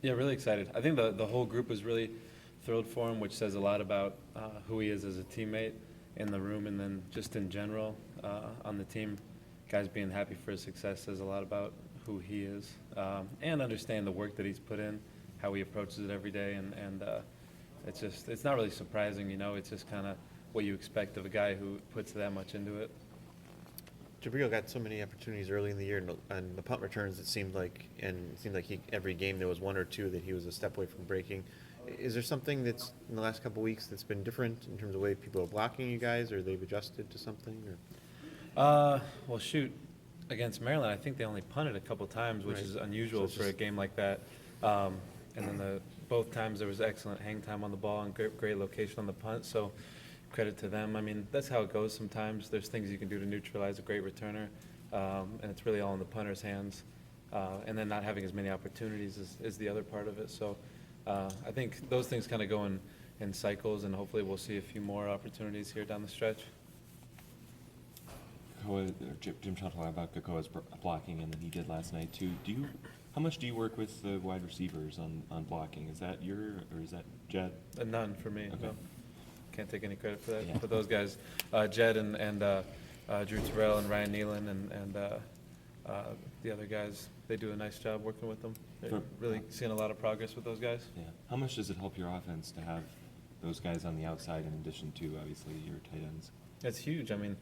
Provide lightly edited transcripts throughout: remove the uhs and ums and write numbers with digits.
Yeah, really excited. I think the whole group was really thrilled for him, which says a lot about who he is as a teammate in the room, and then just in general on the team. Guys being happy for his success says a lot about who he is, and understand the work that he's put in, how he approaches it every day, and it's not really surprising, It's just kind of what you expect of a guy who puts that much into it. Jabril got so many opportunities early in the year, and the punt returns, it seemed like, every game there was one or two that he was a step away from breaking. Is there something that's in the last couple of weeks that's been different in terms of the way people are blocking you guys, or they've adjusted to something? Well, shoot, against Maryland, I think they only punted a couple times, which Right. is unusual So for a game like that. And then both times there was excellent hang time on the ball and great location on the punt. So credit to them. I mean, that's how it goes sometimes. There's things you can do to neutralize a great returner, and it's really all in the punter's hands. And then not having as many opportunities is the other part of it. So I think those things kind of go in cycles, and hopefully we'll see a few more opportunities here down the stretch. Jim talked a lot about Kakoa's blocking, and then he did last night too. How much do you work with the wide receivers on blocking? Is that or is that Jed? None for me. Okay. No. Can't take any credit for that. Yeah. For those guys, Jed and Drew Terrell and Ryan Nealon and the other guys, they do a nice job working with them. They're really seeing a lot of progress with those guys. Yeah. How much does it help your offense to have those guys on the outside in addition to obviously your tight ends? That's huge. I mean,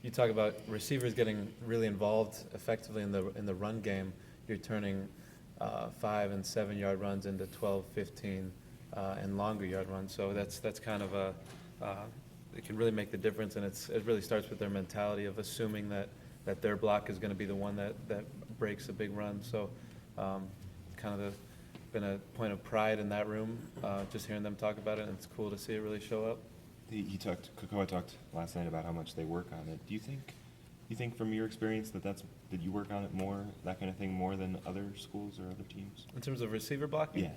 you talk about receivers getting really involved effectively in the run game. You're turning 5 and 7 yard runs into 12, 15, and longer yard runs. So that's kind of it can really make the difference, and it really starts with their mentality of assuming that their block is going to be the one that breaks a big run. So kind of been a point of pride in that room, just hearing them talk about it, and it's cool to see it really show up. Kakoa talked last night about how much they work on it. Do you think from your experience that you work on it more, that kind of thing, more than other schools or other teams? In terms of receiver blocking? Yeah.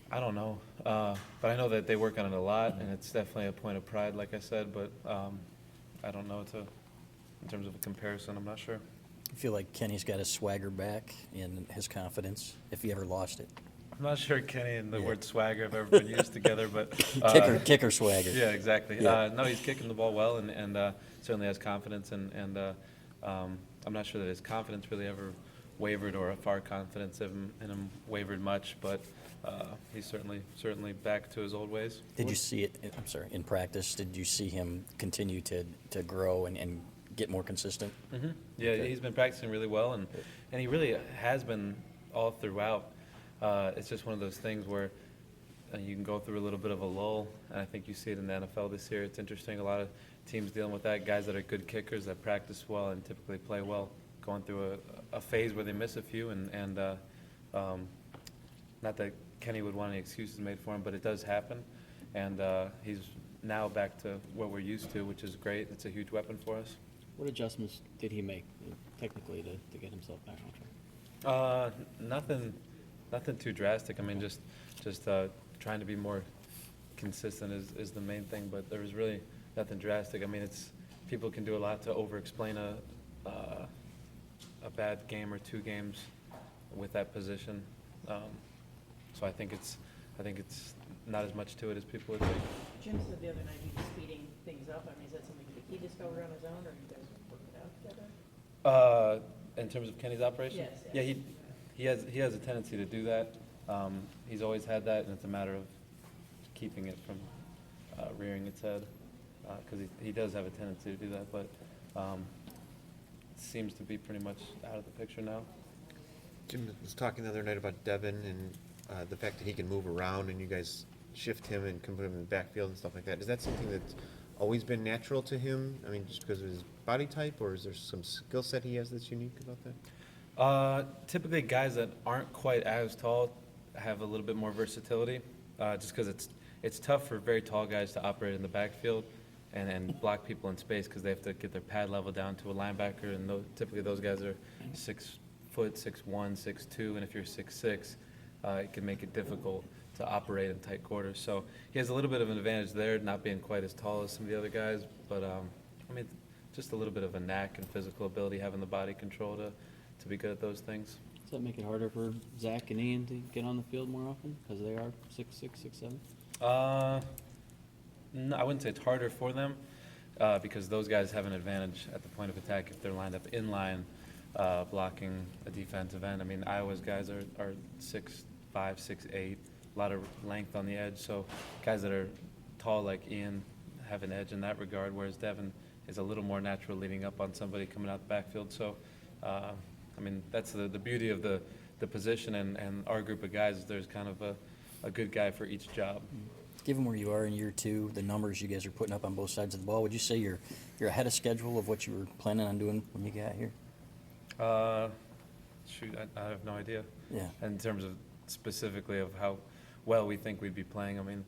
I don't know, but I know that they work on it a lot, and it's definitely a point of pride, like I said, but I don't know in terms of a comparison, I'm not sure. I feel like Kenny's got his swagger back in his confidence, if he ever lost it. I'm not sure Kenny and the Yeah. word swagger have ever been used together, but Kicker swagger. yeah, exactly. Yeah. No, he's kicking the ball well, and certainly has confidence, and I'm not sure that his confidence really ever wavered, or if our confidence in him wavered much, but he's certainly back to his old ways. Did you see it, I'm sorry, in practice, did you see him continue to grow and get more consistent? Mm-hmm. Yeah, Okay. he's been practicing really well, and he really has been all throughout. It's just one of those things where you can go through a little bit of a lull, and I think you see it in the NFL this year. It's interesting. A lot of teams dealing with that, guys that are good kickers that practice well and typically play well, going through a phase where they miss a few, and not that Kenny would want any excuses made for him, but it does happen, and he's now back to what we're used to, which is great. It's a huge weapon for us. What adjustments did he make technically to get himself back on track? Nothing too drastic. I mean, just trying to be more consistent is the main thing, but there was really nothing drastic. I mean, people can do a lot to over-explain a bad game or two games with that position. So I think it's not as much to it as people would think. Jim said the other night he was speeding things up. I mean, is that something that he discovered on his own, or you guys worked it out together? In terms of Kenny's operation? Yes, Yeah, yes. he has a tendency to do that. He's always had that, and it's a matter of keeping it from rearing its head, because he does have a tendency to do that, but it seems to be pretty much out of the picture now. Jim was talking the other night about Devin and the fact that he can move around, and you guys shift him and can put him in the backfield and stuff like that. Is that something that's always been natural to him? I mean, just because of his body type, or is there some skill set he has that's unique about that? Typically, guys that aren't quite as tall have a little bit more versatility, just because it's tough for very tall guys to operate in the backfield and block people in space, because they have to get their pad level down to a linebacker, and typically those guys are 6 foot, 6'1", 6'2", and if you're 6'6", it can make it difficult to operate in tight quarters. So he has a little bit of an advantage there, not being quite as tall as some of the other guys, but I mean, just a little bit of a knack and physical ability, having the body control to be good at those things. Is that make it harder for Zach and Ian to get on the field more often, because they are 6'6", 6'7"? No, I wouldn't say it's harder for them, because those guys have an advantage at the point of attack if they're lined up in line, blocking a defensive end. I mean, Iowa's guys are 6'5", 6'8", a lot of length on the edge, so guys that are tall like Ian have an edge in that regard, whereas Devin is a little more natural leading up on somebody coming out the backfield. So, I mean, that's the beauty of the position and our group of guys is there's kind of a good guy for each job. Given where you are in year two, the numbers you guys are putting up on both sides of the ball, would you say you're ahead of schedule of what you were planning on doing when you got here? Shoot, I have no idea. Yeah. In terms of specifically of how well we think we'd be playing, I mean,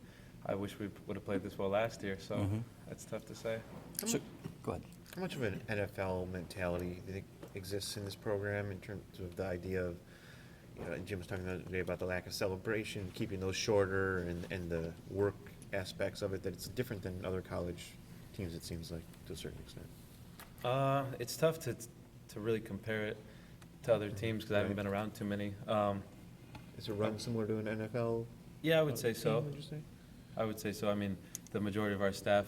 I wish we would have played this well last year, so that's tough to say. So, go ahead. How much of an NFL mentality do you think exists in this program in terms of the idea of, you know, Jim was talking the other day about the lack of celebration, keeping those shorter, and the work aspects of it, that it's different than other college teams, it seems like, to a certain extent. It's tough to really compare it to other teams because I haven't Right. been around too many. Is it run similar to an NFL? Yeah, I would say so. team, would you say? I would say so. I mean, the majority of our staff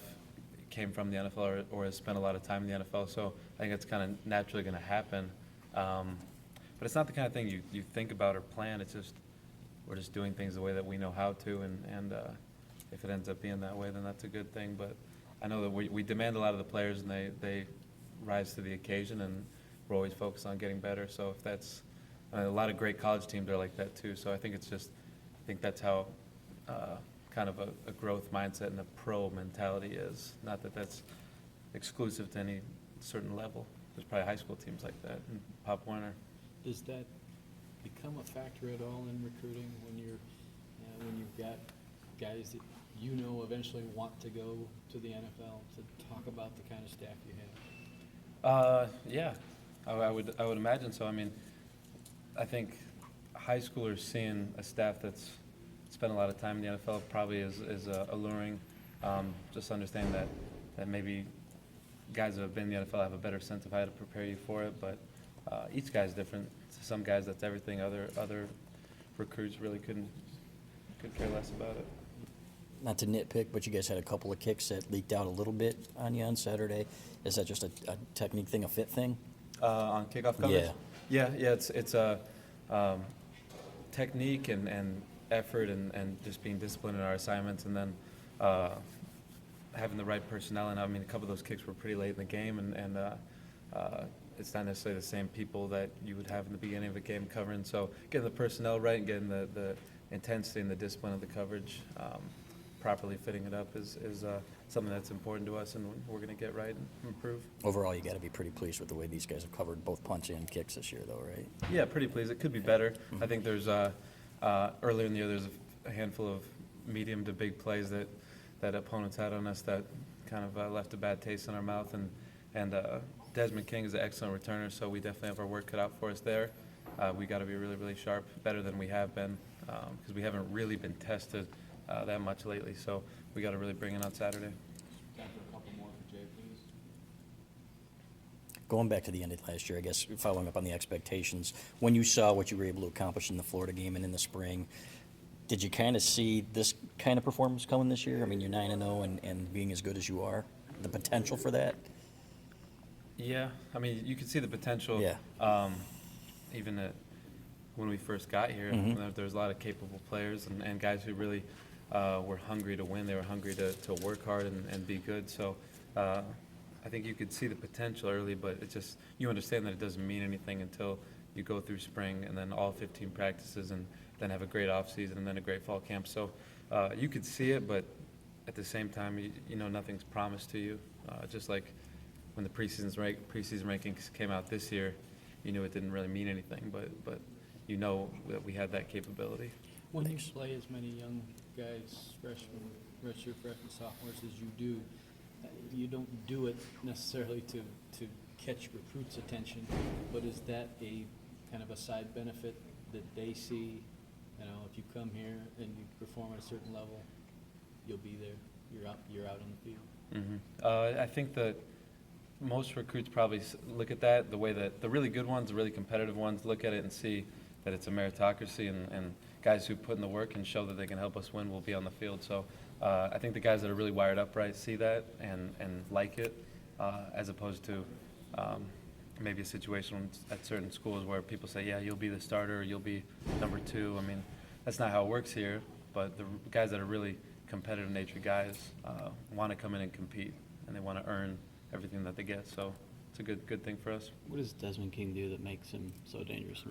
came from the NFL or has spent a lot of time in the NFL, so I think it's kind of naturally going to happen. But it's not the kind of thing you think about or plan. It's just we're just doing things the way that we know how to, and if it ends up being that way, then that's a good thing. But I know that we demand a lot of the players, and they rise to the occasion, and we're always focused on getting better. So if that's a lot of great college teams are like that too. So I think it's just I think that's how kind of a growth mindset and a pro mentality is. Not that that's exclusive to any certain level. There's probably high school teams like that in Pop Warner. Does that become a factor at all in recruiting when when you've got guys that you know eventually want to go to the NFL, to talk about the kind of staff you have? Yeah, I would imagine so. I mean, I think high schoolers seeing a staff that's spent a lot of time in the NFL probably is alluring. Just understand that maybe guys that have been in the NFL have a better sense of how to prepare you for it, but each guy's different. To some guys, that's everything. Other recruits really could care less about it. Not to nitpick, but you guys had a couple of kicks that leaked out a little bit on you on Saturday. Is that just a technique thing, a fit thing? On kickoff coverage? Yeah. Yeah, it's a technique and effort and just being disciplined in our assignments, and then having the right personnel. And I mean, a couple of those kicks were pretty late in the game, and it's not necessarily the same people that you would have in the beginning of a game covering. So getting the personnel right and getting the intensity and the discipline of the coverage, properly fitting it up is something that's important to us, and we're going to get right and improve. Overall, you got to be pretty pleased with the way these guys have covered both punch and kicks this year, though, right? Yeah, pretty pleased. It could be better. I think there's earlier in the year there's a handful of medium to big plays that opponents had on us that kind of left a bad taste in our mouth, and Desmond King is an excellent returner, so we definitely have our work cut out for us there. We got to be really, really sharp, better than we have been, because we haven't really been tested that much lately. So we got to really bring it on Saturday. Time for a couple more for Jay, please. Going back to the end of last year, I guess, following up on the expectations, when you saw what you were able to accomplish in the Florida game and in the spring, did you kind of see this kind of performance coming this year? I mean, you're 9-0 and being as good as you are, the potential for that? Yeah, I mean, you could see the potential. Yeah. Even when we first got here, there was a lot of capable players and guys who really were hungry to win. They were hungry to work hard and be good. So I think you could see the potential early, but it's just you understand that it doesn't mean anything until you go through spring and then all 15 practices and then have a great off season and then a great fall camp. So you could see it, but at the same time, you know nothing's promised to you. Just like when the preseason rankings came out this year, you knew it didn't really mean anything, but you know that we had that capability. When you play as many young guys, freshmen, redshirt freshmen, sophomores as you do, you don't do it necessarily to catch recruits' attention, but is that a kind of a side benefit that they see? You know, if you come here and you perform at a certain level, you'll be there. You're out on the field. I think that most recruits probably look at that the way that the really good ones, the really competitive ones, look at it and see that it's a meritocracy, and guys who put in the work and show that they can help us win will be on the field. So I think the guys that are really wired up right see that and like it, as opposed to maybe a situation at certain schools where people say, yeah, you'll be the starter, you'll be number 2. I mean, that's not how it works here, but the guys that are really competitive nature guys want to come in and compete, and they want to earn everything that they get. So it's a good thing for us. What does Desmond King do that makes him so dangerous?